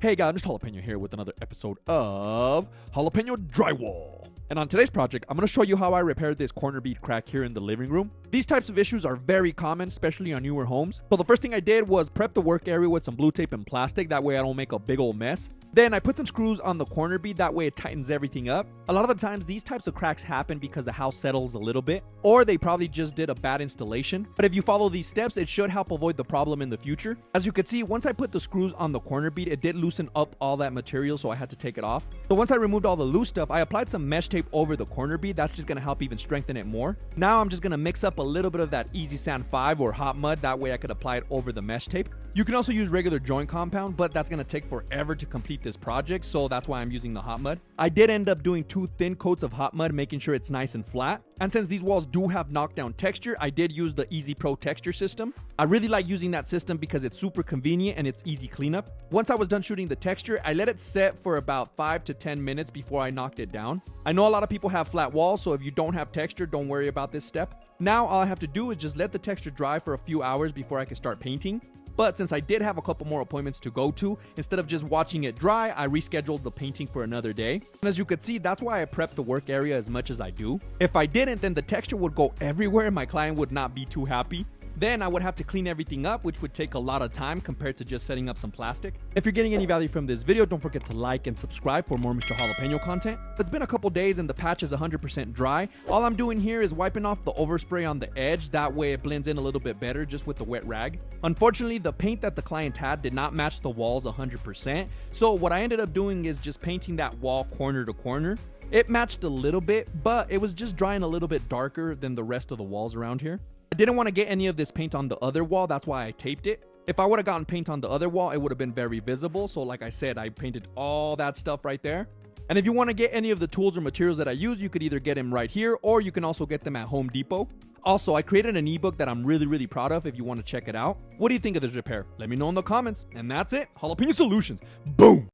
Hey guys, Mr. Jalapeno here with another episode of Jalapeno Drywall. And on today's project, I'm going to show you how I repaired this corner bead crack here in the living room. These types of issues are very common, especially on newer homes. So the first thing I did was prep the work area with some blue tape and plastic, that way I don't make a big old mess. Then I put some screws on the corner bead, that way it tightens everything up. A lot of the times these types of cracks happen because the house settles a little bit, or they probably just did a bad installation. But if you follow these steps, it should help avoid the problem in the future. As you can see, once I put the screws on the corner bead, it did loosen up all that material, so I had to take it off. So once I removed all the loose stuff, I applied some mesh tape over the corner bead. That's just going to help even strengthen it more. Now I'm just going to mix up a little bit of that Easy Sand 5 or hot mud, that way I could apply it over the mesh tape. You can also use regular joint compound, but that's going to take forever to complete this project, so that's why I'm using the hot mud. I did end up doing 2 thin coats of hot mud, making sure it's nice and flat. And since these walls do have knockdown texture, I did use the Easy Pro texture system. I really like using that system because it's super convenient and it's easy cleanup. Once I was done shooting the texture, I let it set for about 5 to 10 minutes before I knocked it down. I know a lot of people have flat walls, so if you don't have texture, don't worry about this step. Now all I have to do is just let the texture dry for a few hours before I can start painting. But since I did have a couple more appointments to go to, instead of just watching it dry, I rescheduled the painting for another day. And as you can see, that's why I prep the work area as much as I do. If I didn't, then the texture would go everywhere and my client would not be too happy. Then I would have to clean everything up, which would take a lot of time compared to just setting up some plastic. If you're getting any value from this video, don't forget to like and subscribe for more Mr. Jalapeno content. It's been a couple days and the patch is 100% dry. All I'm doing here is wiping off the overspray on the edge, that way it blends in a little bit better just with the wet rag. Unfortunately, the paint that the client had did not match the walls 100%, so what I ended up doing is just painting that wall corner to corner. It matched a little bit, but it was just drying a little bit darker than the rest of the walls around here. I didn't want to get any of this paint on the other wall, that's why I taped it. If I would have gotten paint on the other wall, it would have been very visible. So like I said, I painted all that stuff right there. And if you want to get any of the tools or materials that I use, you could either get them right here, or you can also get them at Home Depot. Also, I created an ebook that I'm really proud of if you want to check it out. What do you think of this repair? Let me know in the comments. And that's it. Jalapeno Solutions. Boom!